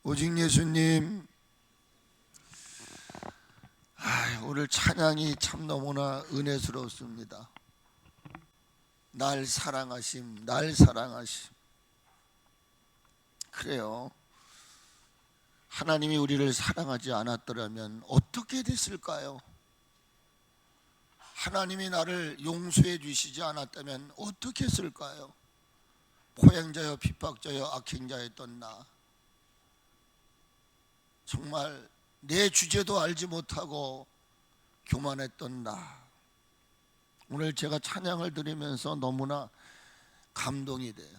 오직 예수님. 오늘 찬양이 참 너무나 은혜스럽습니다. 날 사랑하심, 날 사랑하심. 그래요. 하나님이 우리를 사랑하지 않았더라면 어떻게 됐을까요? 하나님이 나를 용서해 주시지 않았다면 어떻게 했을까요? 포행자여 핍박자여 악행자였던 나, 정말 내 주제도 알지 못하고 교만했던 나, 오늘 제가 찬양을 드리면서 너무나 감동이 돼요.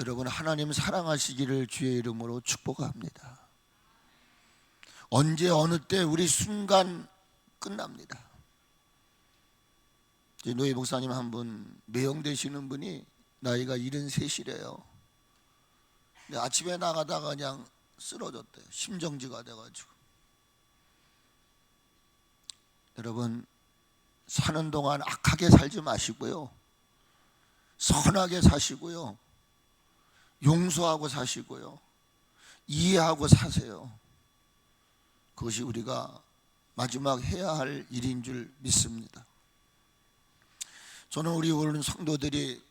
여러분, 하나님 사랑하시기를 주의 이름으로 축복합니다. 언제 어느 때 우리 순간 끝납니다. 노예 목사님 한 분, 매형되시는 분이 나이가 73이래요. 아침에 나가다가 그냥 쓰러졌대요. 심정지가 돼가지고. 여러분, 사는 동안 악하게 살지 마시고요, 선하게 사시고요, 용서하고 사시고요, 이해하고 사세요. 그것이 우리가 마지막 해야 할 일인 줄 믿습니다. 저는 우리 오늘 성도들이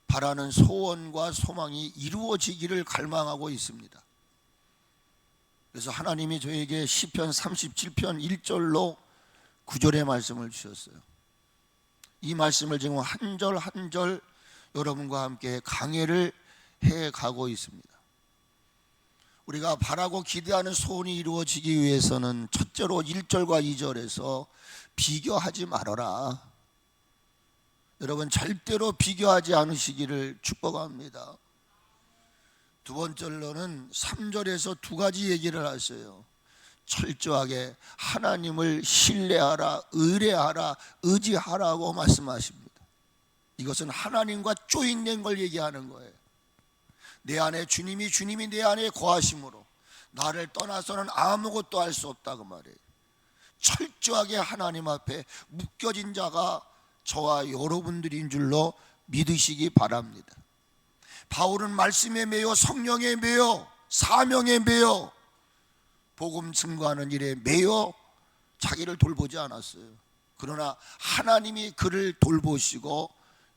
바라는 소원과 소망이 이루어지기를 갈망하고 있습니다. 그래서 하나님이 저에게 시편 37편 1절로 9절의 말씀을 주셨어요. 이 말씀을 지금 한 절 한 절 여러분과 함께 강해를 해가고 있습니다. 우리가 바라고 기대하는 소원이 이루어지기 위해서는 첫째로 1절과 2절에서 비교하지 말아라. 여러분, 절대로 비교하지 않으시기를 축복합니다. 두 번째로는 3절에서 두 가지 얘기를 하세요. 철저하게 하나님을 신뢰하라, 의뢰하라, 의지하라고 말씀하십니다. 이것은 하나님과 조인된 걸 얘기하는 거예요. 내 안에 주님이 내 안에 거하심으로 나를 떠나서는 아무것도 할 수 없다, 그 말이에요. 철저하게 하나님 앞에 묶여진 자가 저와 여러분들인 줄로 믿으시기 바랍니다. 바울은 말씀에 매여 성령에 매여 사명에 매여 복음 증거하는 일에 매여 자기를 돌보지 않았어요. 그러나 하나님이 그를 돌보시고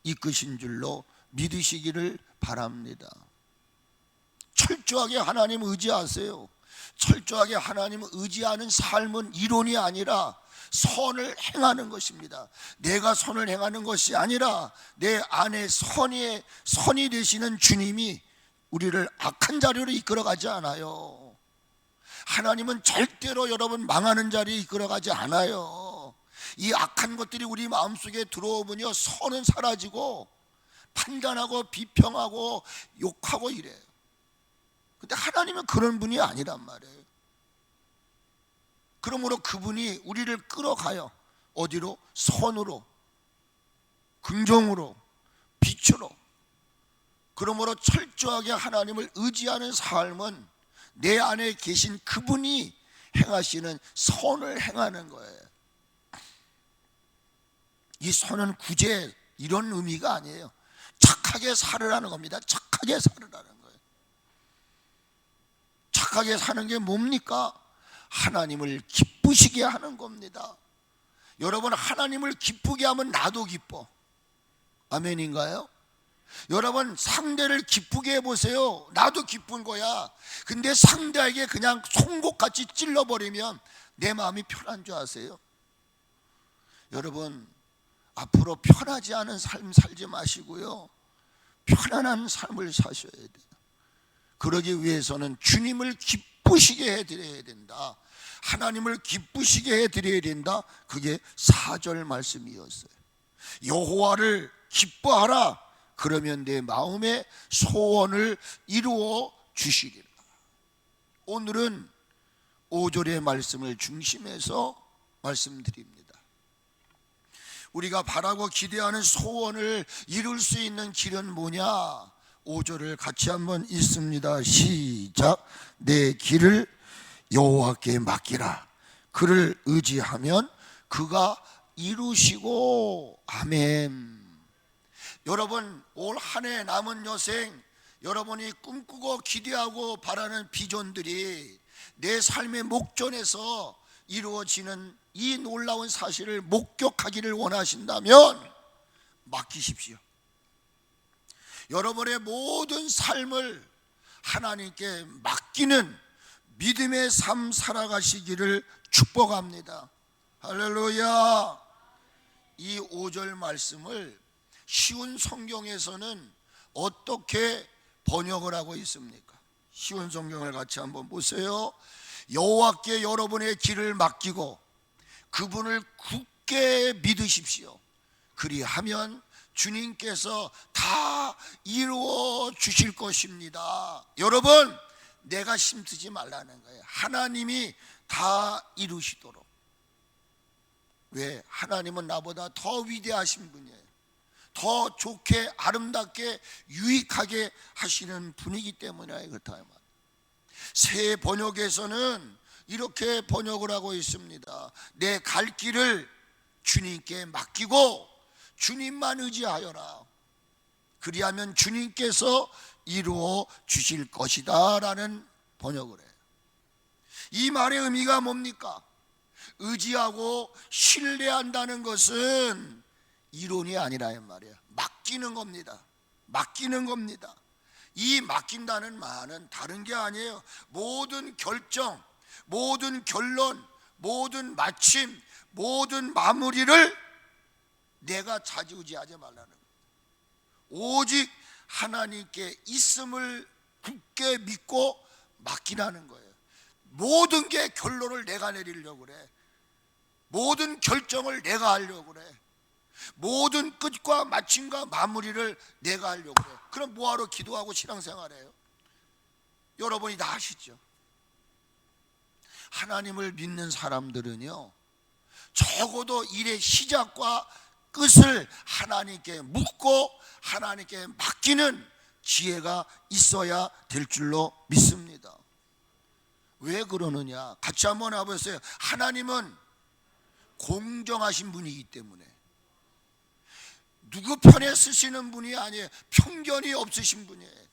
이끄신 줄로 믿으시기를 바랍니다. 철저하게 하나님 의지하세요. 철저하게 하나님 의지하는 삶은 이론이 아니라 선을 행하는 것입니다. 내가 선을 행하는 것이 아니라 내 안에 선이 되시는 주님이 우리를 악한 자리로 이끌어가지 않아요. 하나님은 절대로 여러분 망하는 자리에 이끌어가지 않아요. 이 악한 것들이 우리 마음속에 들어오면요, 선은 사라지고 판단하고 비평하고 욕하고 이래요. 근데 하나님은 그런 분이 아니란 말이에요. 그러므로 그분이 우리를 끌어가요. 어디로? 선으로, 긍정으로, 빛으로. 그러므로 철저하게 하나님을 의지하는 삶은 내 안에 계신 그분이 행하시는 선을 행하는 거예요. 이 선은 구제 이런 의미가 아니에요. 착하게 살으라는 겁니다. 착하게 살으라는 거예요. 착하게 사는 게 뭡니까? 하나님을 기쁘시게 하는 겁니다. 여러분, 하나님을 기쁘게 하면 나도 기뻐. 아멘인가요? 여러분, 상대를 기쁘게 해보세요. 나도 기쁜 거야. 근데 상대에게 그냥 송곳같이 찔러버리면 내 마음이 편한 줄 아세요? 여러분, 앞으로 편하지 않은 삶 살지 마시고요, 편안한 삶을 사셔야 돼요. 그러기 위해서는 주님을 기쁘시게 해드려야 된다. 하나님을 기쁘시게 해드려야 된다. 그게 4절 말씀이었어요. 여호와를 기뻐하라. 그러면 내 마음의 소원을 이루어 주시리라. 오늘은 5절의 말씀을 중심해서 말씀드립니다. 우리가 바라고 기대하는 소원을 이룰 수 있는 길은 뭐냐? 5절을 같이 한번 읽습니다. 시작. 내 길을 여호와께 맡기라. 그를 의지하면 그가 이루시고. 아멘. 여러분 올 한 해 남은 여생 여러분이 꿈꾸고 기대하고 바라는 비전들이 내 삶의 목전에서 이루어지는 이 놀라운 사실을 목격하기를 원하신다면 맡기십시오. 여러분의 모든 삶을 하나님께 맡기는 믿음의 삶 살아가시기를 축복합니다. 할렐루야. 이 5절 말씀을 쉬운 성경에서는 어떻게 번역을 하고 있습니까? 쉬운 성경을 같이 한번 보세요. 여호와께 여러분의 길을 맡기고 그분을 굳게 믿으십시오. 그리하면 주님께서 다 이루어 주실 것입니다. 여러분, 내가 힘쓰지 말라는 거예요. 하나님이 다 이루시도록. 왜? 하나님은 나보다 더 위대하신 분이에요. 더 좋게 아름답게 유익하게 하시는 분이기 때문에 그렇다. 새 번역에서는 이렇게 번역을 하고 있습니다. 내 갈 길을 주님께 맡기고 주님만 의지하여라. 그리하면 주님께서 이루어 주실 것이다 라는 번역을 해요. 이 말의 의미가 뭡니까? 의지하고 신뢰한다는 것은 이론이 아니라 이 말이에요. 맡기는 겁니다. 맡기는 겁니다. 이 맡긴다는 말은 다른 게 아니에요. 모든 결정, 모든 결론, 모든 마침, 모든 마무리를 내가 좌지우지하지 말라는 거예요. 오직 하나님께 있음을 굳게 믿고 맡기라는 거예요. 모든 게 결론을 내가 내리려고 그래. 모든 결정을 내가 하려고 그래. 모든 끝과 마침과 마무리를 내가 하려고 그래. 그럼 뭐하러 기도하고 신앙생활해요? 여러분이 다 아시죠? 하나님을 믿는 사람들은요, 적어도 일의 시작과 끝을 하나님께 묻고 하나님께 맡기는 지혜가 있어야 될 줄로 믿습니다. 왜 그러느냐? 같이 한번 해보세요. 하나님은 공정하신 분이기 때문에, 누구 편에 쓰시는 분이 아니에요. 편견이 없으신 분이에요.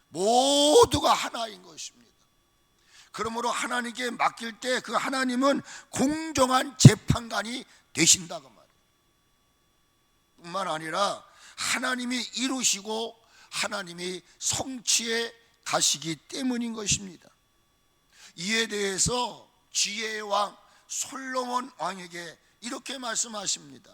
모두가 하나인 것입니다. 그러므로 하나님께 맡길 때 그 하나님은 공정한 재판관이 되신다고 말이에요. 뿐만 아니라 하나님이 이루시고 하나님이 성취해 가시기 때문인 것입니다. 이에 대해서 지혜의 왕 솔로몬 왕에게 이렇게 말씀하십니다.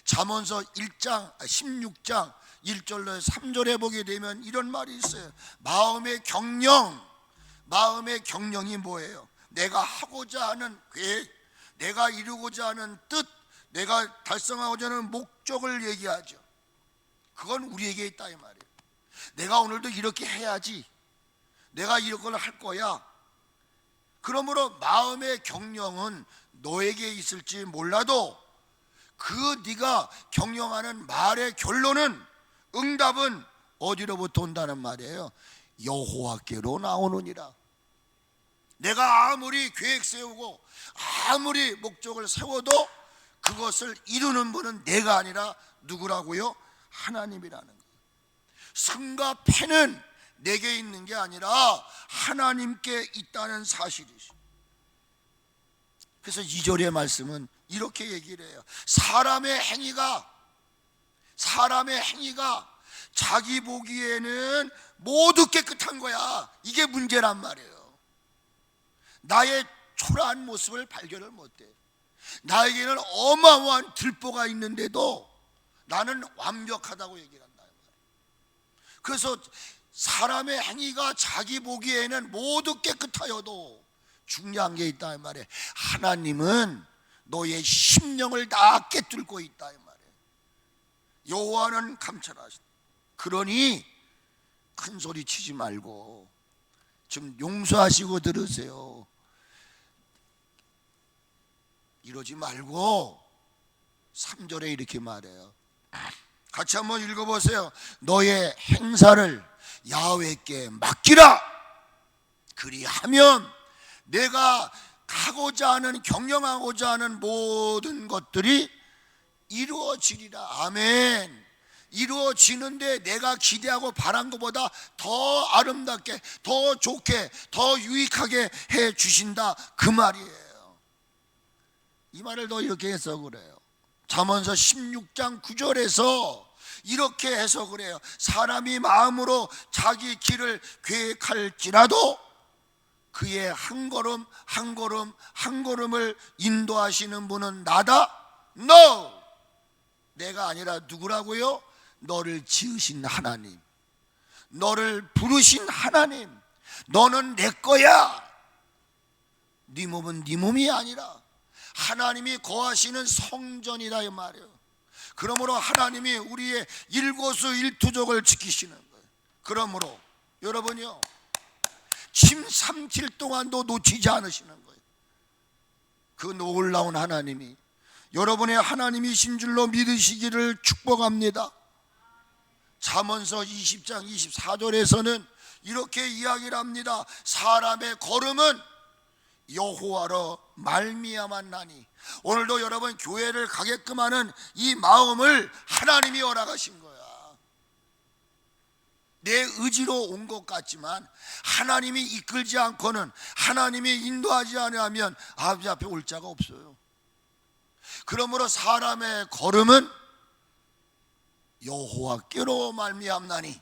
잠언서 16장 1절로 3절에 보게 되면 이런 말이 있어요. 마음의 경영이 뭐예요? 내가 하고자 하는 계획, 내가 이루고자 하는 뜻, 내가 달성하고자 하는 목적을 얘기하죠. 그건 우리에게 있다 이 말이에요. 내가 오늘도 이렇게 해야지, 내가 이런 걸 할 거야. 그러므로 마음의 경영은 너에게 있을지 몰라도 그 네가 경영하는 말의 결론은, 응답은 어디로부터 온다는 말이에요? 여호와께로 나오느니라. 내가 아무리 계획 세우고 아무리 목적을 세워도 그것을 이루는 분은 내가 아니라 누구라고요? 하나님이라는 거예요. 승과 패는 내게 있는 게 아니라 하나님께 있다는 사실이죠. 그래서 2절의 말씀은 이렇게 얘기를 해요. 사람의 행위가 자기 보기에는 모두 깨끗한 거야. 이게 문제란 말이에요. 나의 초라한 모습을 발견을 못해. 나에게는 어마어마한 들보가 있는데도 나는 완벽하다고 얘기를 한다. 그래서 사람의 행위가 자기 보기에는 모두 깨끗하여도 중요한 게 있다 이 말이에요. 하나님은 너의 심령을 다 깨뚫고 있다 이 말이에요. 여호와는 감찰하신다. 그러니 큰 소리 치지 말고 좀 용서하시고 들으세요. 이러지 말고 3절에 이렇게 말해요. 같이 한번 읽어보세요. 너의 행사를 야훼께 맡기라. 그리하면 내가 가고자 하는, 경영하고자 하는 모든 것들이 이루어지리라. 아멘. 이루어지는데 내가 기대하고 바란 것보다 더 아름답게, 더 좋게, 더 유익하게 해 주신다, 그 말이에요. 이 말을 더 이렇게 해서 그래요. 잠언서 16장 9절에서 이렇게 해석을 해요. 사람이 마음으로 자기 길을 계획할지라도 그의 한 걸음 한 걸음 한 걸음을 인도하시는 분은 나다. No! 내가 아니라 누구라고요? 너를 지으신 하나님, 너를 부르신 하나님, 너는 내 거야. 네 몸은 네 몸이 아니라 하나님이 거하시는 성전이다, 이 말이에요. 그러므로 하나님이 우리의 일거수일투족을 지키시는 거예요. 그러므로 여러분요, 침 삼킬 동안도 놓치지 않으시는 거예요. 그 놀라운 하나님이 여러분의 하나님이신 줄로 믿으시기를 축복합니다. 잠언서 20장 24절에서는 이렇게 이야기를 합니다. 사람의 걸음은 여호와로 말미암았나니. 오늘도 여러분 교회를 가게끔 하는 이 마음을 하나님이 허락하신 거야. 내 의지로 온 것 같지만 하나님이 이끌지 않고는, 하나님이 인도하지 않으면 아버지 앞에 올 자가 없어요. 그러므로 사람의 걸음은 여호와께로 말미암나니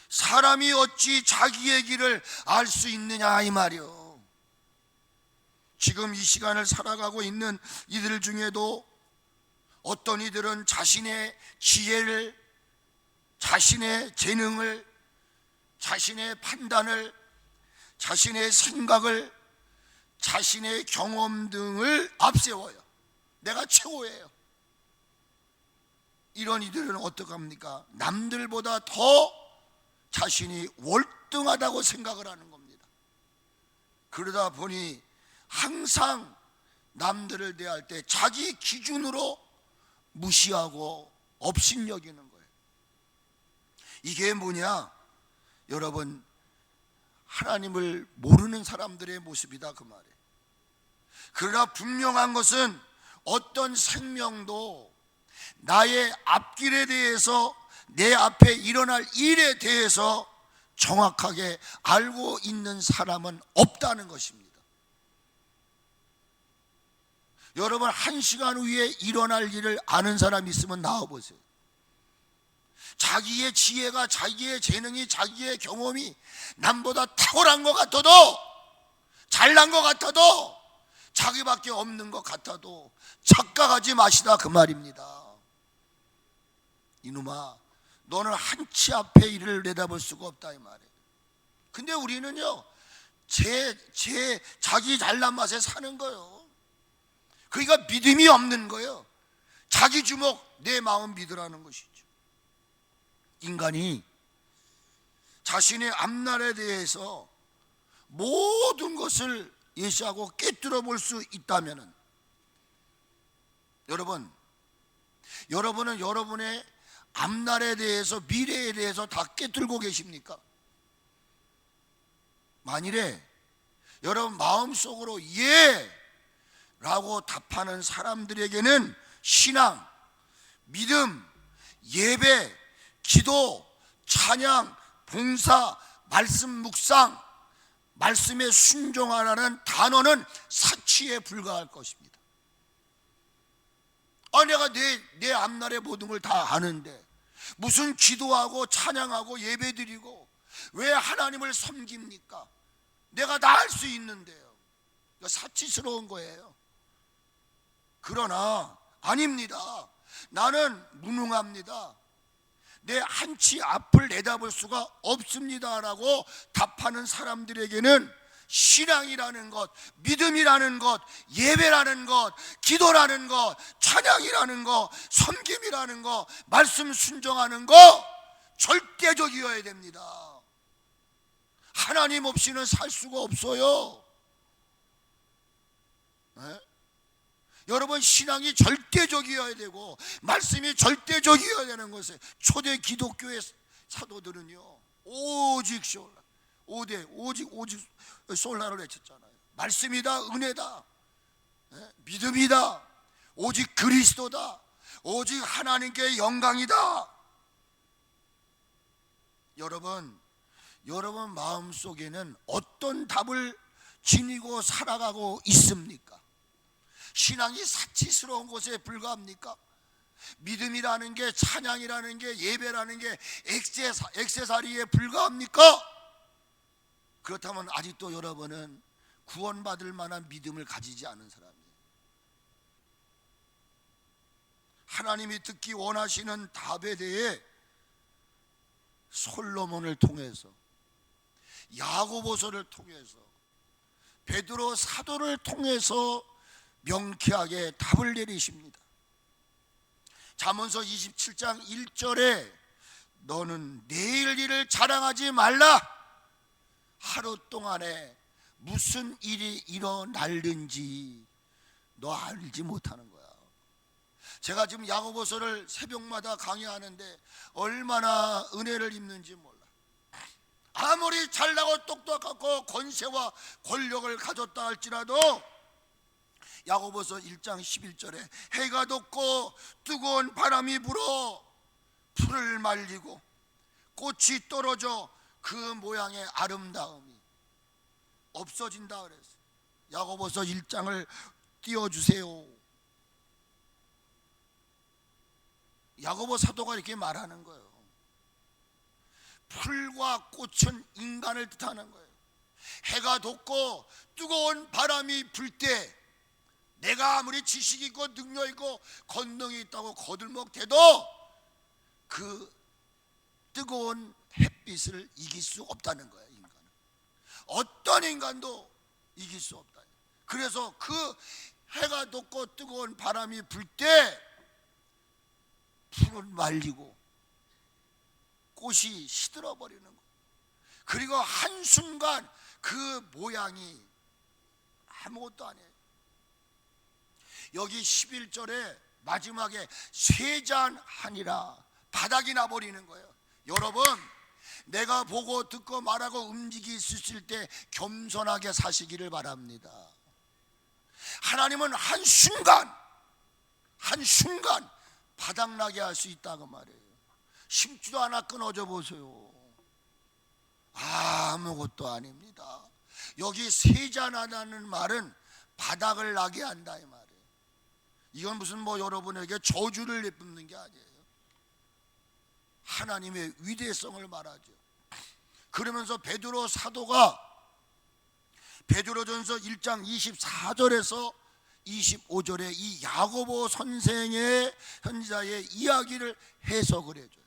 사람이 어찌 자기의 길을 알 수 있느냐, 이 말이요. 지금 이 시간을 살아가고 있는 이들 중에도 어떤 이들은 자신의 지혜를, 자신의 재능을, 자신의 판단을, 자신의 생각을, 자신의 경험 등을 앞세워요. 내가 최고예요. 이런 이들은 어떡합니까? 남들보다 더 자신이 월등하다고 생각을 하는 겁니다. 그러다 보니 항상 남들을 대할 때 자기 기준으로 무시하고 업신여기는 거예요. 이게 뭐냐? 여러분, 하나님을 모르는 사람들의 모습이다, 그 말이에요. 그러나 분명한 것은 어떤 생명도 나의 앞길에 대해서, 내 앞에 일어날 일에 대해서 정확하게 알고 있는 사람은 없다는 것입니다. 여러분, 1시간 후에 일어날 일을 아는 사람이 있으면 나와보세요. 자기의 지혜가, 자기의 재능이, 자기의 경험이 남보다 탁월한 것 같아도, 잘난 것 같아도, 자기밖에 없는 것 같아도 착각하지 마시다, 그 말입니다. 이놈아, 너는 한치 앞에 일을 내다볼 수가 없다, 이 말이에요. 근데 우리는요, 자기 잘난 맛에 사는 거예요. 그러니까 믿음이 없는 거예요. 자기 주먹, 내 마음 믿으라는 것이죠. 인간이 자신의 앞날에 대해서 모든 것을 예시하고 꿰뚫어 볼 수 있다면, 여러분은 여러분의 앞날에 대해서, 미래에 대해서 다 꿰뚫고 계십니까? 만일에 여러분 마음속으로 예 라고 답하는 사람들에게는 신앙, 믿음, 예배, 기도, 찬양, 봉사, 말씀 묵상, 말씀에 순종하라는 단어는 사치에 불과할 것입니다. 내가 내 앞날의 모든 걸 다 아는데 무슨 기도하고 찬양하고 예배드리고 왜 하나님을 섬깁니까? 내가 다 알 수 있는데요. 사치스러운 거예요. 그러나 아닙니다. 나는 무능합니다. 내 한치 앞을 내다볼 수가 없습니다라고 답하는 사람들에게는 신앙이라는 것, 믿음이라는 것, 예배라는 것, 기도라는 것, 찬양이라는 것, 섬김이라는 것, 말씀 순종하는 것 절대적이어야 됩니다. 하나님 없이는 살 수가 없어요. 네? 여러분, 신앙이 절대적이어야 되고 말씀이 절대적이어야 되는 것에 초대 기독교의 사도들은요, 오직 솔라, 오직 솔라를 외쳤잖아요. 말씀이다, 은혜다, 믿음이다, 오직 그리스도다, 오직 하나님께 영광이다. 여러분 마음속에는 어떤 답을 지니고 살아가고 있습니까? 신앙이 사치스러운 것에 불과합니까? 믿음이라는 게, 찬양이라는 게, 예배라는 게 액세서리에 불과합니까? 그렇다면 아직도 여러분은 구원받을 만한 믿음을 가지지 않은 사람이에요. 하나님이 듣기 원하시는 답에 대해 솔로몬을 통해서, 야고보서를 통해서, 베드로 사도를 통해서 명쾌하게 답을 내리십니다. 잠언서 27장 1절에 너는 내일 일을 자랑하지 말라. 하루 동안에 무슨 일이 일어날는지 너 알지 못하는 거야. 제가 지금 야고보서를 새벽마다 강의하는데 얼마나 은혜를 입는지 몰라. 아무리 잘나고 똑똑하고 권세와 권력을 가졌다 할지라도 야고보서 1장 11절에 해가 돋고 뜨거운 바람이 불어 풀을 말리고 꽃이 떨어져 그 모양의 아름다움이 없어진다 그랬어요. 야고보서 1장을 띄워주세요. 야고보 사도가 이렇게 말하는 거예요. 풀과 꽃은 인간을 뜻하는 거예요. 해가 돋고 뜨거운 바람이 불 때 내가 아무리 지식이 있고 능력 있고 권능이 있다고 거들먹대도 그 뜨거운 햇빛을 이길 수 없다는 거예요. 인간은 어떤 인간도 이길 수 없다. 그래서 그 해가 돋고 뜨거운 바람이 불 때 풀은 말리고 꽃이 시들어 버리는 거예요. 그리고 한순간 그 모양이 아무것도 아니에요. 여기 11절에 마지막에 쇠잔하니라 바닥이 나버리는 거예요. 여러분, 내가 보고 듣고 말하고 움직일 수 있을 때 겸손하게 사시기를 바랍니다. 하나님은 한순간 바닥나게 할 수 있다고 말해요. 심지도 않아 끊어져 보세요. 아무것도 아닙니다. 여기 쇠잔하다는 말은 바닥을 나게 한다 이 말이에요. 이건 무슨 여러분에게 저주를 내뿜는 게 아니에요. 하나님의 위대성을 말하죠. 그러면서 베드로 사도가 베드로전서 1장 24절에서 25절에 이 야고보 선생의 현자의 이야기를 해석을 해줘요.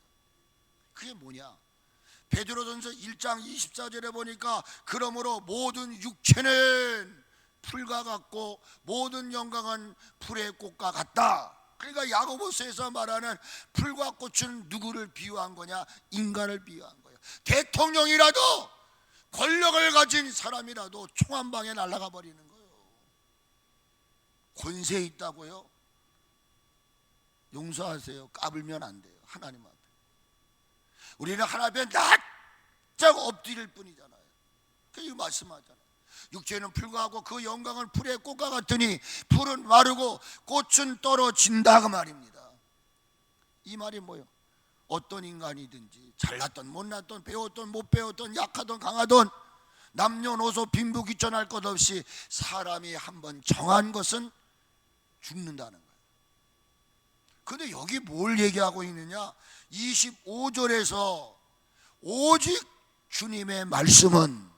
그게 뭐냐? 베드로전서 1장 24절에 보니까 그러므로 모든 육체는 풀과 같고 모든 영광은 풀의 꽃과 같다. 그러니까 야고보서에서 말하는 풀과 꽃은 누구를 비유한 거냐? 인간을 비유한 거예요. 대통령이라도 권력을 가진 사람이라도 총 한 방에 날아가 버리는 거예요. 권세 있다고요? 용서하세요. 까불면 안 돼요. 하나님 앞에 우리는 하나님 앞에 납작 엎드릴 뿐이잖아요. 그 말씀하잖아요. 육체는 풀과 같고 그 영광은 풀의 꽃과 같으니 풀은 마르고 꽃은 떨어진다 그 말입니다. 이 말이 뭐예요? 어떤 인간이든지 잘났던 못났던 배웠던 못 배웠던 약하던 강하던 남녀노소 빈부귀천할 것 없이 사람이 한번 정한 것은 죽는다는 거예요. 그런데 여기 뭘 얘기하고 있느냐? 25절에서 오직 주님의 말씀은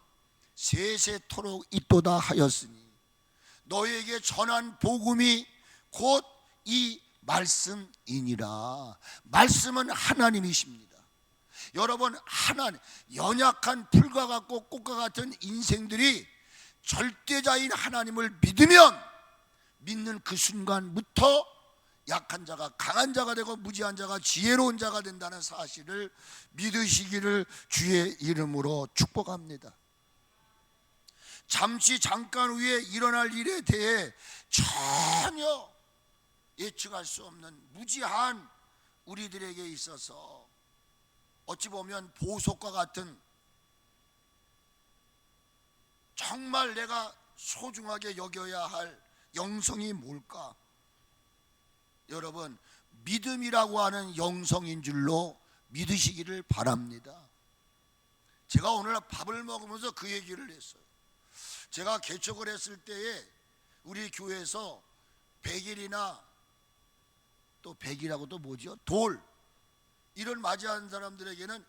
세세토록 있도다 하였으니 너에게 전한 복음이 곧 이 말씀이니라. 말씀은 하나님이십니다. 여러분, 하나님, 연약한 풀과 같고 꽃과 같은 인생들이 절대자인 하나님을 믿으면 믿는 그 순간부터 약한 자가 강한 자가 되고 무지한 자가 지혜로운 자가 된다는 사실을 믿으시기를 주의 이름으로 축복합니다. 잠깐 후에 일어날 일에 대해 전혀 예측할 수 없는 무지한 우리들에게 있어서 어찌 보면 보석과 같은 정말 내가 소중하게 여겨야 할 영성이 뭘까? 여러분, 믿음이라고 하는 영성인 줄로 믿으시기를 바랍니다. 제가 오늘 밥을 먹으면서 그 얘기를 했어요. 제가 개척을 했을 때에 우리 교회에서 100일이나 또 100이라고 또 뭐죠? 돌 이런 맞이하는 사람들에게는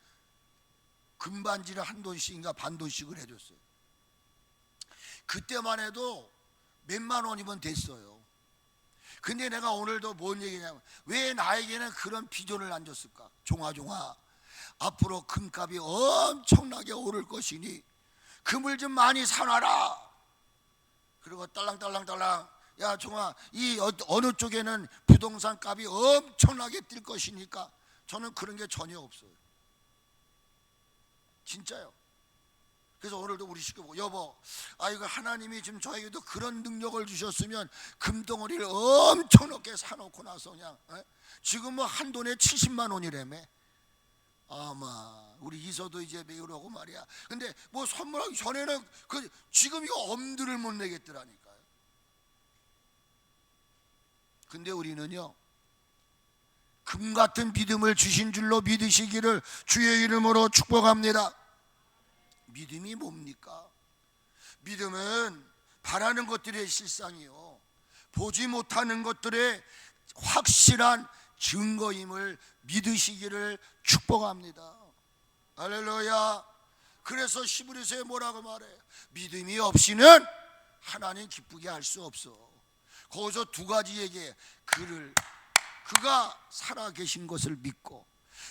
금반지를 한 돈씩인가 반 돈씩을 해줬어요. 그때만 해도 몇만 원이면 됐어요. 근데 내가 오늘도 뭔 얘기냐면, 왜 나에게는 그런 비전을 안 줬을까? 종아종아, 앞으로 금값이 엄청나게 오를 것이니 금을 좀 많이 사놔라. 그리고 딸랑딸랑딸랑, 야 종아, 이 어느 쪽에는 부동산 값이 엄청나게 뛸 것이니까. 저는 그런 게 전혀 없어요. 진짜요. 그래서 오늘도 우리 식구 보고, 여보, 이거 하나님이 지금 저에게도 그런 능력을 주셨으면 금덩어리를 엄청 높게 사놓고 나서 그냥 지금 뭐 한 돈에 70만 원이라며. 아마 우리 이서도 이제 메우라고 말이야. 근데 뭐 선물하기 전에는 지금 이거 엄두를 못 내겠더라니까요. 근데 우리는요, 금 같은 믿음을 주신 줄로 믿으시기를 주의 이름으로 축복합니다. 믿음이 뭡니까? 믿음은 바라는 것들의 실상이요, 보지 못하는 것들의 확실한 증거임을 믿으시기를 축복합니다. 할렐루야. 그래서 히브리서에 뭐라고 말해요? 믿음이 없이는 하나님 기쁘게 할 수 없어. 거기서 두 가지 얘기해. 그가 살아계신 것을 믿고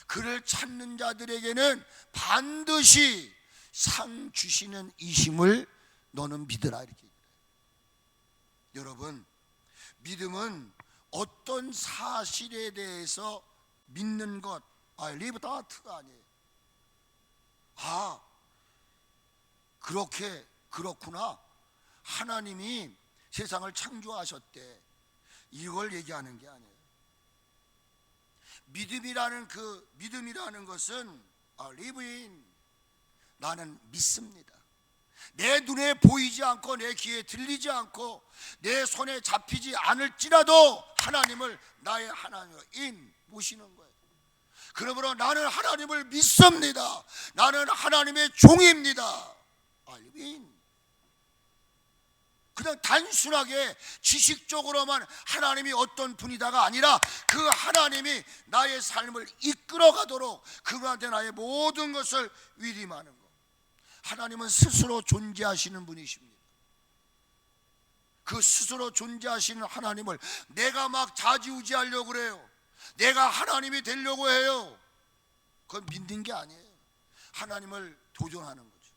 그를 찾는 자들에게는 반드시 상 주시는 이심을 너는 믿으라, 이렇게 얘기해요. 여러분, 믿음은 어떤 사실에 대해서 믿는 것, 리브다트가 아니에요. 그렇구나, 하나님이 세상을 창조하셨대, 이걸 얘기하는 게 아니에요. 믿음이라는 것은 리브인, 나는 믿습니다. 내 눈에 보이지 않고 내 귀에 들리지 않고 내 손에 잡히지 않을지라도 하나님을 나의 하나님으로 모시는 거예요. 그러므로 나는 하나님을 믿습니다. 나는 하나님의 종입니다. 그냥 단순하게 지식적으로만 하나님이 어떤 분이다가 아니라 그 하나님이 나의 삶을 이끌어가도록 그분한테 나의 모든 것을 위임하는 것. 하나님은 스스로 존재하시는 분이십니다. 그 스스로 존재하시는 하나님을 내가 막 좌지우지하려고 그래요. 내가 하나님이 되려고 해요. 그건 믿는 게 아니에요. 하나님을 도전하는 거죠.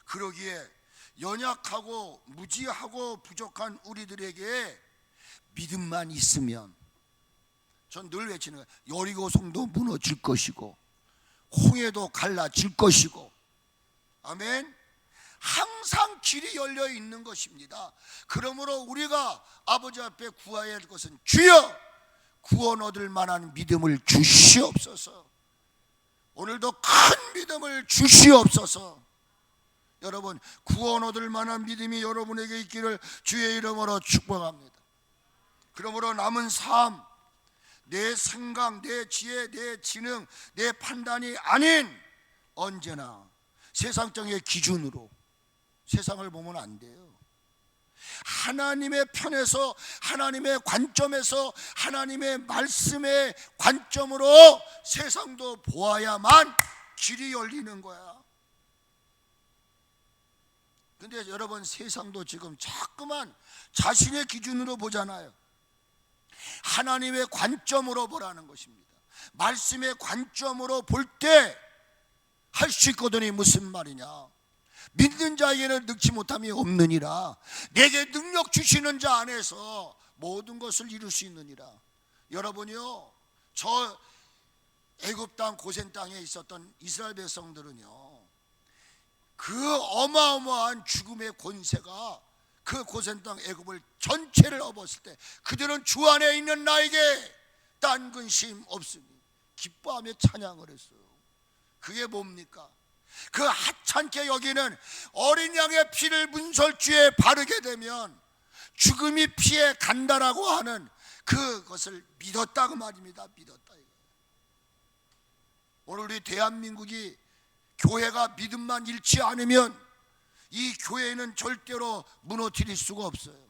그러기에 연약하고 무지하고 부족한 우리들에게 믿음만 있으면, 전 늘 외치는 거예요. 여리고성도 무너질 것이고 홍해도 갈라질 것이고, 아멘. 항상 길이 열려 있는 것입니다. 그러므로 우리가 아버지 앞에 구해야 할 것은, 주여 구원 얻을 만한 믿음을 주시옵소서. 오늘도 큰 믿음을 주시옵소서. 여러분, 구원 얻을 만한 믿음이 여러분에게 있기를 주의 이름으로 축복합니다. 그러므로 남은 삶, 내 생각, 내 지혜, 내 지능, 내 판단이 아닌 언제나 세상적인 기준으로 세상을 보면 안 돼요. 하나님의 편에서, 하나님의 관점에서, 하나님의 말씀의 관점으로 세상도 보아야만 길이 열리는 거야. 근데 여러분, 세상도 지금 자꾸만 자신의 기준으로 보잖아요. 하나님의 관점으로 보라는 것입니다. 말씀의 관점으로 볼 때 할 수 있거든요. 무슨 말이냐? 믿는 자에게는 능치 못함이 없느니라. 내게 능력 주시는 자 안에서 모든 것을 이룰 수 있느니라. 여러분이요, 저 애굽 땅 고센 땅에 있었던 이스라엘 백성들은요, 그 어마어마한 죽음의 권세가 그 고센 땅 애굽을 전체를 엎었을 때 그들은 주 안에 있는 나에게 딴 근심 없으니 기뻐하며 찬양을 했어요. 그게 뭡니까? 그 하찮게 여기는 어린 양의 피를 문설주에 바르게 되면 죽음이 피해 간다라고 하는 그것을 믿었다고 말입니다. 믿었다. 오늘 우리 대한민국이 교회가 믿음만 잃지 않으면 이 교회는 절대로 무너뜨릴 수가 없어요.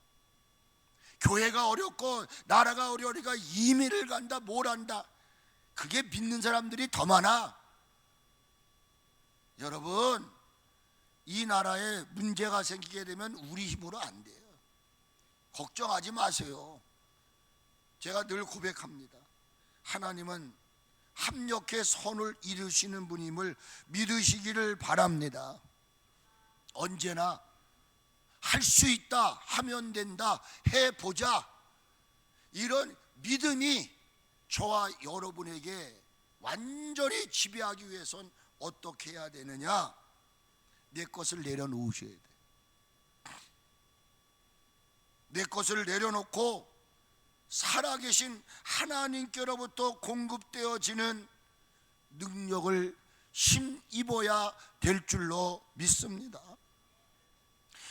교회가 어렵고 나라가 어려우니까 이민을 간다 뭘 한다, 그게 믿는 사람들이 더 많아. 여러분, 이 나라에 문제가 생기게 되면 우리 힘으로 안 돼요. 걱정하지 마세요. 제가 늘 고백합니다. 하나님은 합력해 선을 이루시는 분임을 믿으시기를 바랍니다. 언제나 할 수 있다, 하면 된다, 해보자, 이런 믿음이 저와 여러분에게 완전히 지배하기 위해선 어떻게 해야 되느냐? 내 것을 내려놓으셔야 돼. 내 것을 내려놓고 살아계신 하나님께로부터 공급되어지는 능력을 힘입어야 될 줄로 믿습니다.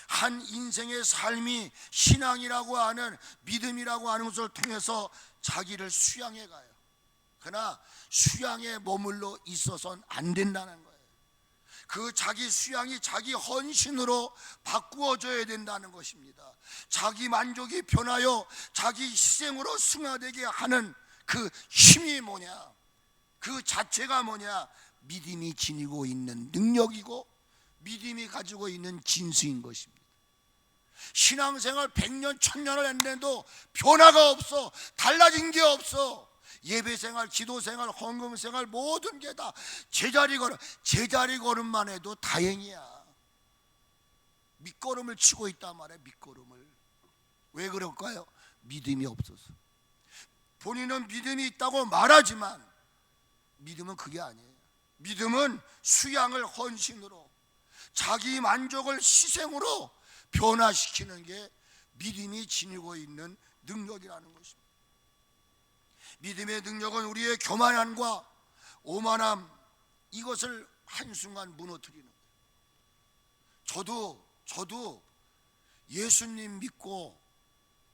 한 인생의 삶이 신앙이라고 하는, 믿음이라고 하는 것을 통해서 자기를 수양해 가요. 그러나 수양에 머물러 있어서는 안 된다는 거예요. 그 자기 수양이 자기 헌신으로 바꾸어져야 된다는 것입니다. 자기 만족이 변하여 자기 희생으로 승화되게 하는 그 힘이 뭐냐? 그 자체가 뭐냐? 믿음이 지니고 있는 능력이고 믿음이 가지고 있는 진수인 것입니다. 신앙생활 100년 1000년을 했는데도 변화가 없어. 달라진 게 없어. 예배생활, 기도생활, 헌금생활 모든 게 다 제자리 걸음만 해도 다행이야. 밑걸음을 치고 있단 말이야. 밑걸음을. 왜 그럴까요? 믿음이 없어서. 본인은 믿음이 있다고 말하지만 믿음은 그게 아니에요. 믿음은 수양을 헌신으로, 자기 만족을 희생으로 변화시키는 게 믿음이 지니고 있는 능력이라는 것입니다. 믿음의 능력은 우리의 교만함과 오만함, 이것을 한순간 무너뜨리는 거예요. 저도 예수님 믿고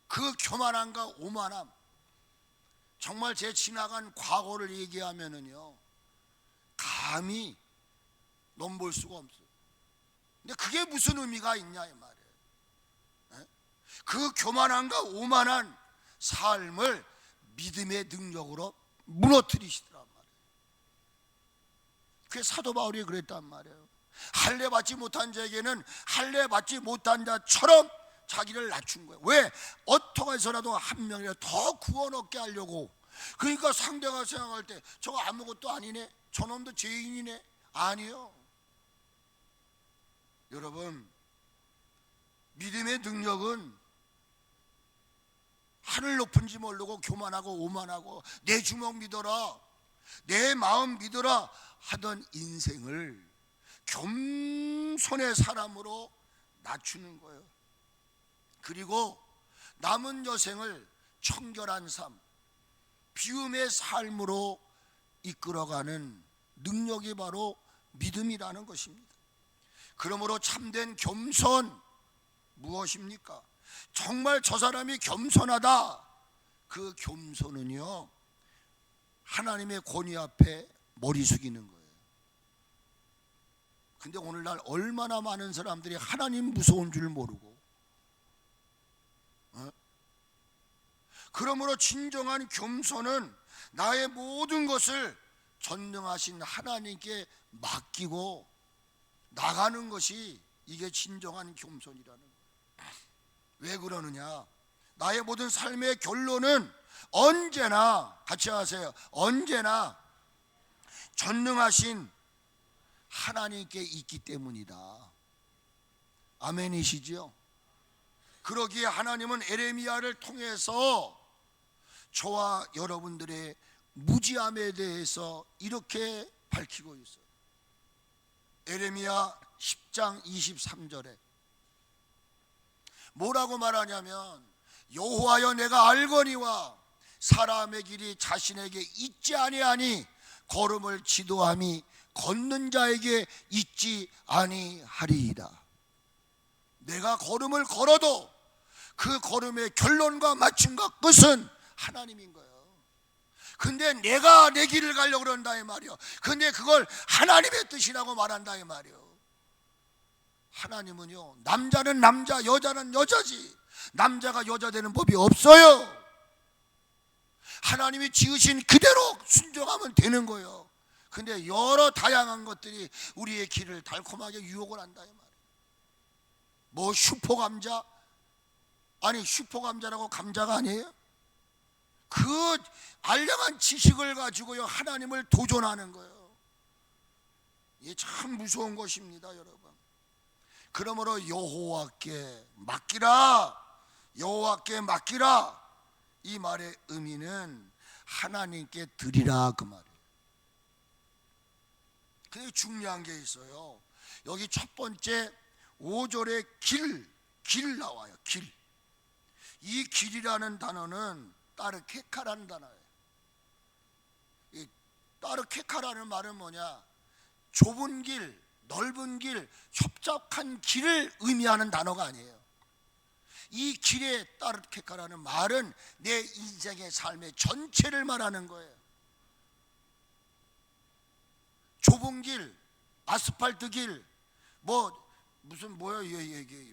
그 교만함과 오만함, 정말 제 지나간 과거를 얘기하면은요 감히 넘볼 수가 없어요. 근데 그게 무슨 의미가 있냐 이 말이에요. 그 교만함과 오만한 삶을 믿음의 능력으로 무너뜨리시더란 말이에요. 그게 사도 바울이 그랬단 말이에요. 할례 받지 못한 자에게는 할례 받지 못한 자처럼 자기를 낮춘 거예요. 왜? 어떻게 해서라도 한 명이라도 더 구원 얻게 하려고. 그러니까 상대가 생각할 때 저거 아무것도 아니네, 저놈도 죄인이네. 아니요. 여러분, 믿음의 능력은 하늘 높은지 모르고 교만하고 오만하고 내 주먹 믿어라, 내 마음 믿어라 하던 인생을 겸손의 사람으로 낮추는 거예요. 그리고 남은 여생을 청결한 삶, 비움의 삶으로 이끌어가는 능력이 바로 믿음이라는 것입니다. 그러므로 참된 겸손 무엇입니까? 정말 저 사람이 겸손하다. 그 겸손은요 하나님의 권위 앞에 머리 숙이는 거예요. 근데 오늘날 얼마나 많은 사람들이 하나님 무서운 줄 모르고, 그러므로 진정한 겸손은 나의 모든 것을 전능하신 하나님께 맡기고 나가는 것이, 이게 진정한 겸손이라는 거예요. 왜 그러느냐? 나의 모든 삶의 결론은 언제나, 같이 하세요, 언제나 전능하신 하나님께 있기 때문이다. 아멘이시죠? 그러기에 하나님은 에레미야를 통해서 저와 여러분들의 무지함에 대해서 이렇게 밝히고 있어요. 에레미야 10장 23절에 뭐라고 말하냐면, 여호와여 내가 알거니와 사람의 길이 자신에게 있지 아니하니 걸음을 지도함이 걷는 자에게 있지 아니하리이다. 내가 걸음을 걸어도 그 걸음의 결론과 마침과 끝은 하나님인 거예요. 근데 내가 내 길을 가려고 그런다 이 말이요. 근데 그걸 하나님의 뜻이라고 말한다 이 말이요. 하나님은요, 남자는 남자, 여자는 여자지 남자가 여자 되는 법이 없어요. 하나님이 지으신 그대로 순종하면 되는 거예요. 근데 여러 다양한 것들이 우리의 길을 달콤하게 유혹을 한다 이 말이에요. 뭐 슈퍼감자? 아니 슈퍼감자라고 감자가 아니에요? 그 알량한 지식을 가지고요 하나님을 도전하는 거예요. 이게 참 무서운 것입니다 여러분. 그러므로 여호와께 맡기라, 여호와께 맡기라, 이 말의 의미는 하나님께 드리라 그 말이에요. 근데 중요한 게 있어요. 여기 첫 번째 5절에 길 나와요. 길. 이 길이라는 단어는 따르케카라는 단어예요. 이 따르케카라는 말은 뭐냐? 좁은 길, 넓은 길, 협착한 길을 의미하는 단어가 아니에요. 이 길에 따르케카라는 말은 내 인생의 삶의 전체를 말하는 거예요. 좁은 길, 아스팔트 길, 무슨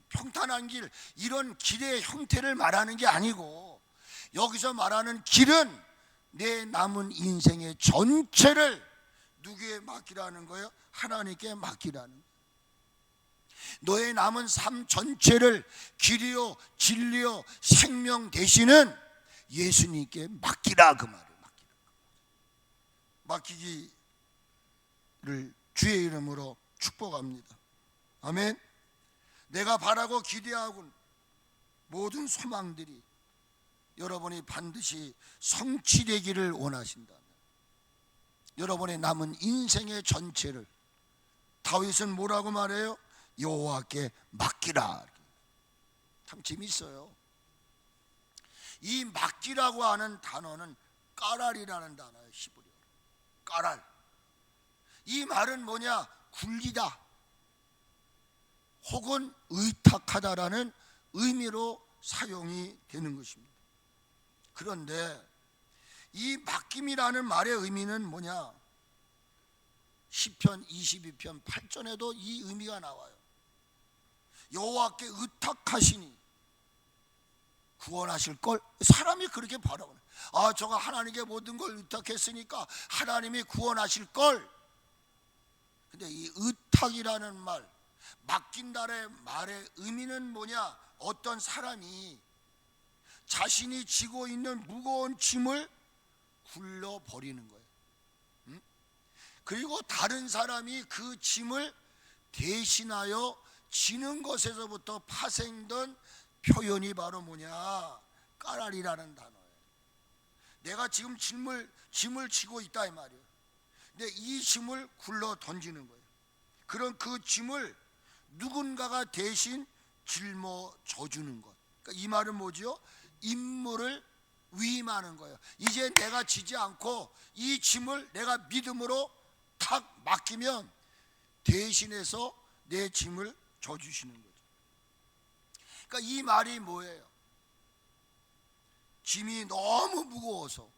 평탄한 길, 이런 길의 형태를 말하는 게 아니고 여기서 말하는 길은 내 남은 인생의 전체를 누구에 맡기라는 거예요? 하나님께 맡기라는 거예요. 너의 남은 삶 전체를 길이요 진리요 생명 되시는 예수님께 맡기라 그 말이에요. 맡기기를 주의 이름으로 축복합니다. 아멘. 내가 바라고 기대하고 모든 소망들이 여러분이 반드시 성취되기를 원하신다면 여러분의 남은 인생의 전체를 다윗은 뭐라고 말해요? 여호와께 맡기라. 참 재밌어요. 이 맡기라고 하는 단어는 까랄이라는 단어예요. 히브리어로 까랄. 이 말은 뭐냐? 굴리다 혹은 의탁하다라는 의미로 사용이 되는 것입니다. 그런데 이 맡김이라는 말의 의미는 뭐냐? 시편 22편 8절에도 이 의미가 나와요. 여호와께 의탁하시니 구원하실 걸. 사람이 그렇게 바라보네. 저가 하나님께 모든 걸 의탁했으니까 하나님이 구원하실 걸. 근데 이 의탁이라는 말, 맡긴다의 말의 의미는 뭐냐? 어떤 사람이 자신이 지고 있는 무거운 짐을 굴려버리는 거예요. 그리고 다른 사람이 그 짐을 대신하여 지는 것에서부터 파생된 표현이 바로 뭐냐? 까랄이라는 단어예요. 내가 지금 짐을 지고 있다 이 말이에요. 근데 이 짐을 굴러 던지는 거예요. 그런 그 짐을 누군가가 대신 짊어져 주는 것. 그러니까 이 말은 뭐지요? 임무를 위임하는 거예요. 이제 내가 지지 않고 이 짐을 내가 믿음으로 탁 맡기면 대신해서 내 짐을 져주시는 거죠. 그러니까 이 말이 뭐예요? 짐이 너무 무거워서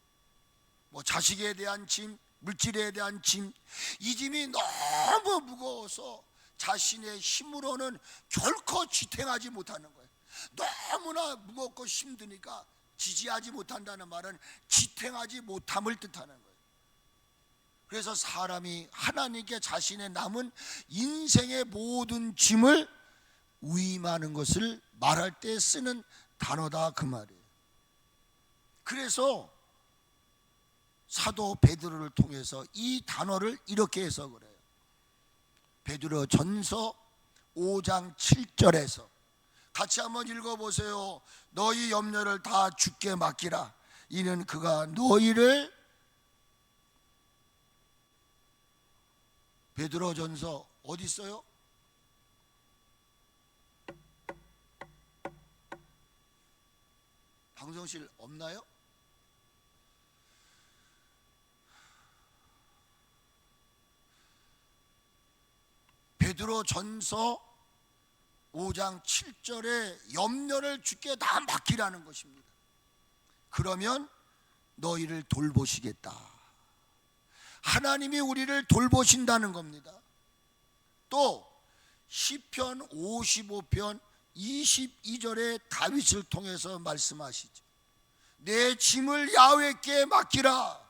자식에 대한 짐, 물질에 대한 짐, 이 짐이 너무 무거워서 자신의 힘으로는 결코 지탱하지 못하는 거예요. 너무나 무겁고 힘드니까 지지하지 못한다는 말은 지탱하지 못함을 뜻하는 거예요. 그래서 사람이 하나님께 자신의 남은 인생의 모든 짐을 위임하는 것을 말할 때 쓰는 단어다 그 말이에요. 그래서 사도 베드로를 통해서 이 단어를 이렇게 해석을 해요. 베드로 전서 5장 7절에서 같이 한번 읽어보세요. 너희 염려를 다 주께 맡기라. 이는 그가 너희를, 베드로 전서 어디 있어요? 방송실 없나요? 베드로 전서 5장 7절에 염려를 주께 다 맡기라는 것입니다. 그러면 너희를 돌보시겠다. 하나님이 우리를 돌보신다는 겁니다. 또 시편 55편 22절에 다윗을 통해서 말씀하시죠. 내 짐을 야훼께 맡기라.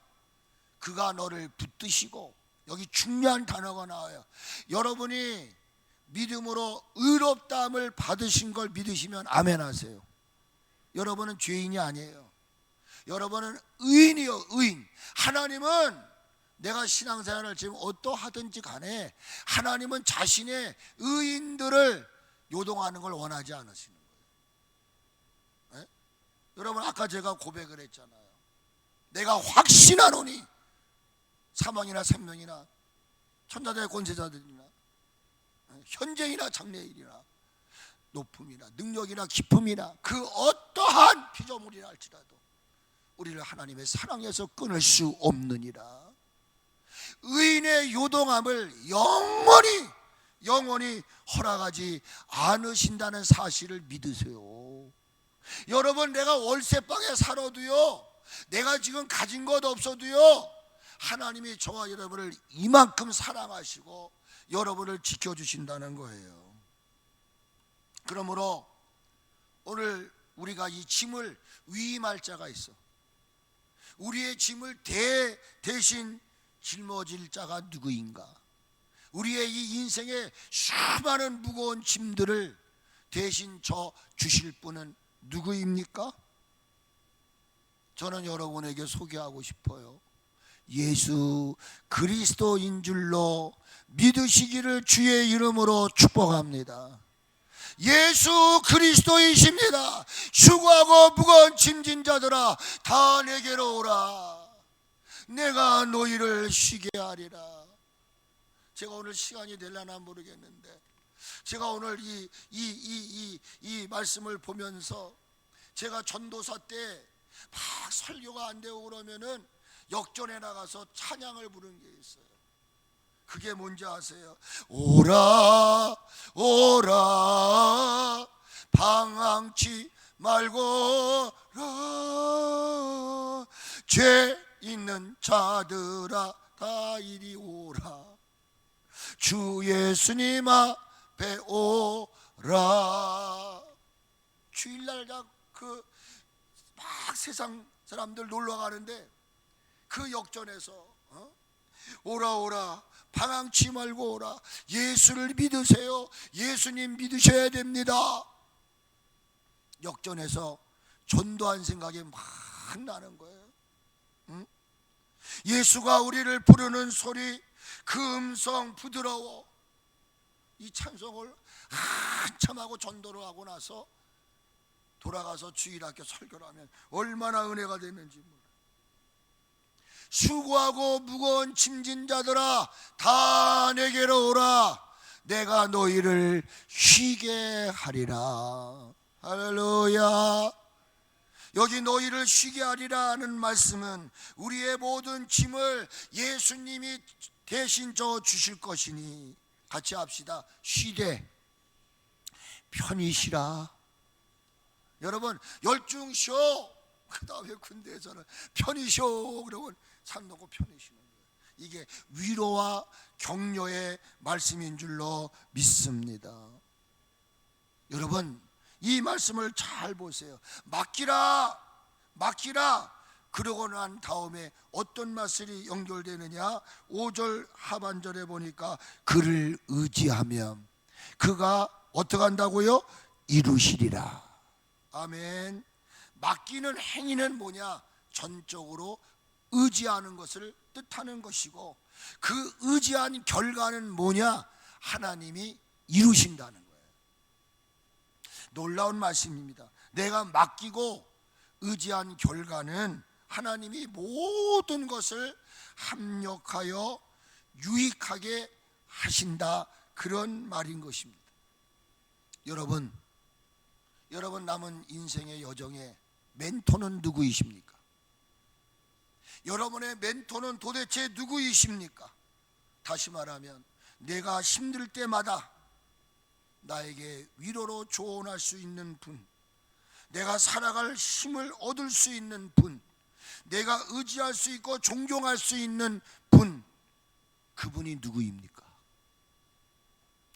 그가 너를 붙드시고, 여기 중요한 단어가 나와요. 여러분이 믿음으로 의롭다함을 받으신 걸 믿으시면 아멘 하세요. 여러분은 죄인이 아니에요. 여러분은 의인이요, 의인. 하나님은 내가 신앙생활을 지금 어떠하든지 간에 하나님은 자신의 의인들을 요동하는 걸 원하지 않으시는 거예요. 네? 여러분, 아까 제가 고백을 했잖아요. 내가 확신하노니 사망이나 생명이나 천자들의 권세자들이나 현재이나 장래일이나 높음이나 능력이나 기쁨이나 그 어떠한 피조물이라 할지라도 우리를 하나님의 사랑에서 끊을 수 없느니라. 의인의 요동함을 영원히 허락하지 않으신다는 사실을 믿으세요. 여러분, 내가 월세방에 살아도요, 내가 지금 가진 것 없어도요, 하나님이 저와 여러분을 이만큼 사랑하시고 여러분을 지켜주신다는 거예요. 그러므로 오늘 우리가 이 짐을 위임할 자가 있어. 우리의 짐을 대신 짊어질 자가 누구인가? 우리의 이 인생의 수많은 무거운 짐들을 대신 져 주실 분은 누구입니까? 저는 여러분에게 소개하고 싶어요. 예수 그리스도인 줄로 믿으시기를 주의 이름으로 축복합니다. 예수 그리스도이십니다. 수고하고 무거운 짐진 자들아, 다 내게로 오라. 내가 너희를 쉬게 하리라. 제가 오늘 시간이 되려나 모르겠는데, 제가 오늘 이 말씀을 보면서 제가 전도사 때 막 설교가 안 되고 그러면은 역전에 나가서 찬양을 부르는 게 있어요. 그게 뭔지 아세요? 오라 오라 방황치 말고라, 죄 있는 자들아 다 이리 오라, 주 예수님 앞에 오라. 주일날 막 세상 사람들 놀러 가는데 그 역전에서 오라 오라 방황치 말고 오라, 예수를 믿으세요. 예수님 믿으셔야 됩니다. 역전에서 전도한 생각이 막 나는 거예요. 예수가 우리를 부르는 소리, 그 음성 부드러워. 이 찬송을 한참 하고 전도를 하고 나서 돌아가서 주일학교 설교를 하면 얼마나 은혜가 되는지 몰라. 수고하고 무거운 짐진 자들아 다 내게로 오라, 내가 너희를 쉬게 하리라. 할렐루야. 여기 너희를 쉬게 하리라는 말씀은 우리의 모든 짐을 예수님이 대신 져 주실 것이니, 같이 합시다. 쉬되 편히 쉬라. 여러분, 열중 쉬어. 그 다음에 군대에서는 편히 쉬어 그러면 산 놓고 편히 쉬는 거예요. 이게 위로와 격려의 말씀인 줄로 믿습니다. 여러분, 이 말씀을 잘 보세요. 맡기라 그러고 난 다음에 어떤 말씀이 연결되느냐? 5절 하반절에 보니까 그를 의지하면 그가 어떻게 한다고요? 이루시리라. 아멘. 맡기는 행위는 뭐냐? 전적으로 의지하는 것을 뜻하는 것이고, 그 의지한 결과는 뭐냐? 하나님이 이루신다는 거예요. 놀라운 말씀입니다. 내가 맡기고 의지한 결과는 하나님이 모든 것을 합력하여 유익하게 하신다, 그런 말인 것입니다. 여러분 남은 인생의 여정에 멘토는 누구이십니까? 여러분의 멘토는 도대체 누구이십니까? 다시 말하면 내가 힘들 때마다 나에게 위로로 조언할 수 있는 분, 내가 살아갈 힘을 얻을 수 있는 분, 내가 의지할 수 있고 존경할 수 있는 분, 그분이 누구입니까?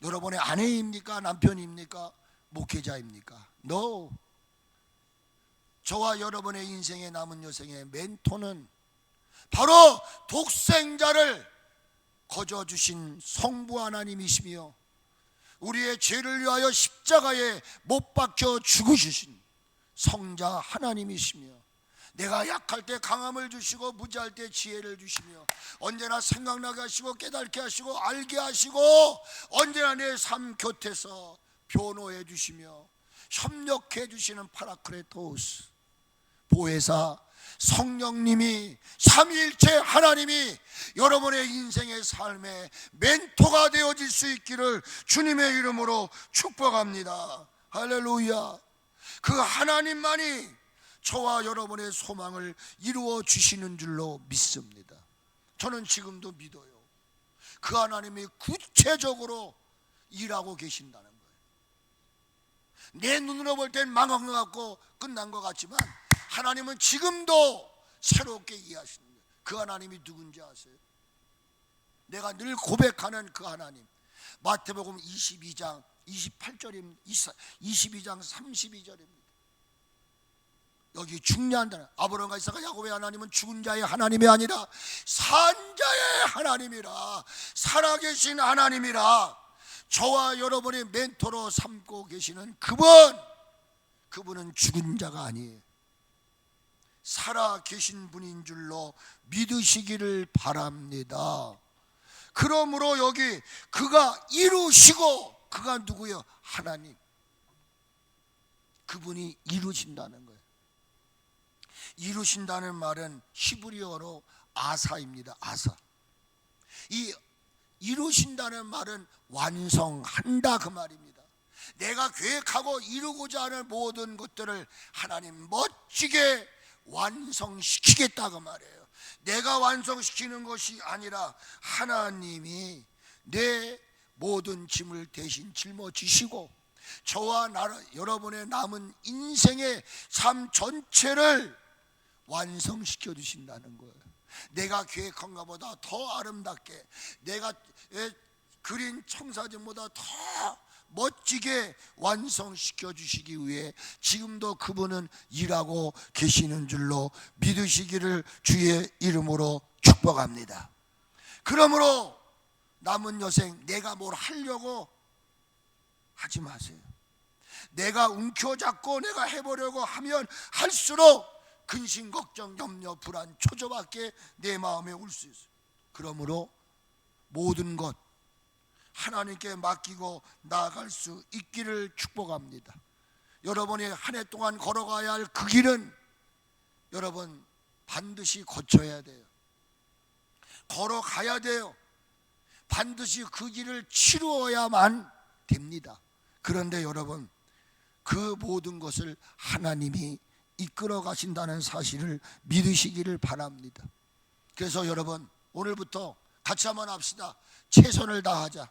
여러분의 아내입니까? 남편입니까? 목회자입니까? No. 저와 여러분의 인생에 남은 여생의 멘토는 바로 독생자를 거저주신 성부 하나님이시며 우리의 죄를 위하여 십자가에 못 박혀 죽으신 성자 하나님이시며 내가 약할 때 강함을 주시고 무지할 때 지혜를 주시며 언제나 생각나게 하시고 깨닫게 하시고 알게 하시고 언제나 내 삶 곁에서 변호해 주시며 협력해 주시는 파라크레토스 보혜사 성령님이 삼위일체 하나님이 여러분의 인생의 삶의 멘토가 되어질 수 있기를 주님의 이름으로 축복합니다. 할렐루야. 그 하나님만이 저와 여러분의 소망을 이루어 주시는 줄로 믿습니다. 저는 지금도 믿어요. 그 하나님이 구체적으로 일하고 계신다는 거예요. 내 눈으로 볼 땐 망한 것 같고 끝난 것 같지만 하나님은 지금도 새롭게 이해하시는 거예요. 그 하나님이 누군지 아세요? 내가 늘 고백하는 그 하나님, 마태복음 22장 28절입니다. 22장 32절입니다. 여기 중요한 단어, 아브라함과 이삭과 야곱의 하나님은 죽은 자의 하나님이 아니라 산 자의 하나님이라, 살아계신 하나님이라. 저와 여러분의 멘토로 삼고 계시는 그분은 죽은 자가 아니에요. 살아계신 분인 줄로 믿으시기를 바랍니다. 그러므로 여기 그가 이루시고, 그가 누구예요? 하나님. 그분이 이루신다는 거예요. 이루신다는 말은 히브리어로 아사입니다. 아사. 이 이루신다는 말은 완성한다 그 말입니다. 내가 계획하고 이루고자 하는 모든 것들을 하나님 멋지게 완성시키겠다 그 말이에요. 내가 완성시키는 것이 아니라 하나님이 내 모든 짐을 대신 짊어지시고 저와 여러분의 남은 인생의 삶 전체를 완성시켜 주신다는 거예요. 내가 계획한 것보다 더 아름답게, 내가 그린 청사진보다 더 멋지게 완성시켜 주시기 위해 지금도 그분은 일하고 계시는 줄로 믿으시기를 주의 이름으로 축복합니다. 그러므로 남은 여생 내가 뭘 하려고 하지 마세요. 내가 움켜잡고 내가 해보려고 하면 할수록 근심, 걱정, 염려, 불안, 초조밖에 내 마음에 올 수 있어요. 그러므로 모든 것 하나님께 맡기고 나아갈 수 있기를 축복합니다. 여러분이 한 해 동안 걸어가야 할 그 길은 여러분 반드시 거쳐야 돼요. 걸어가야 돼요. 반드시 그 길을 치루어야만 됩니다. 그런데 여러분 그 모든 것을 하나님이 이끌어 가신다는 사실을 믿으시기를 바랍니다. 그래서 여러분 오늘부터 같이 한번 합시다. 최선을 다하자.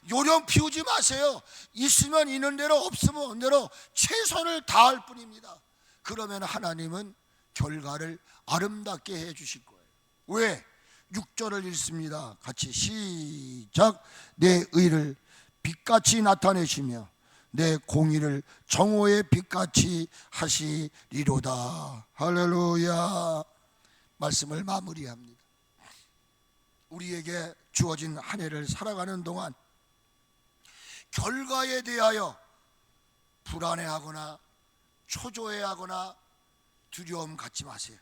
요령 피우지 마세요. 있으면 있는 대로, 없으면 없는 대로 최선을 다할 뿐입니다. 그러면 하나님은 결과를 아름답게 해 주실 거예요. 왜? 6절을 읽습니다. 같이 시작. 내 의를 빛같이 나타내시며 내 공의를 정오의 빛같이 하시리로다. 할렐루야. 말씀을 마무리합니다. 우리에게 주어진 한 해를 살아가는 동안 결과에 대하여 불안해하거나 초조해하거나 두려움 갖지 마세요.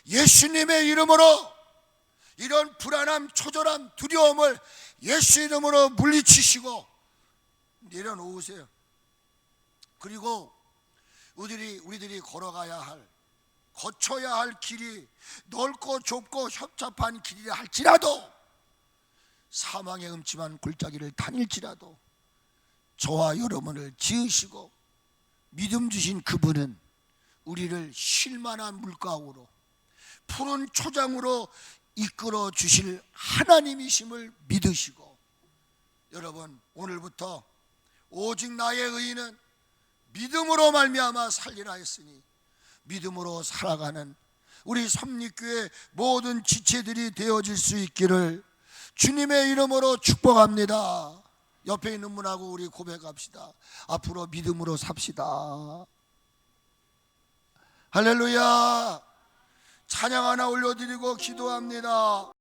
예수님의 이름으로 이런 불안함, 초조함, 두려움을 예수 이름으로 물리치시고 내려놓으세요. 그리고 우리들이 걸어가야 할, 거쳐야 할 길이 넓고 좁고 협잡한 길이라 할지라도, 사망의 음침한 골짜기를 다닐지라도 저와 여러분을 지으시고 믿음 주신 그분은 우리를 쉴만한 물가으로 푸른 초장으로 이끌어 주실 하나님이심을 믿으시고, 여러분 오늘부터 오직 나의 의인은 믿음으로 말미암아 살리라 했으니 믿음으로 살아가는 우리 섭립교회 모든 지체들이 되어질 수 있기를 주님의 이름으로 축복합니다. 옆에 있는 분하고 우리 고백합시다. 앞으로 믿음으로 삽시다. 할렐루야. 찬양 하나 올려드리고 기도합니다.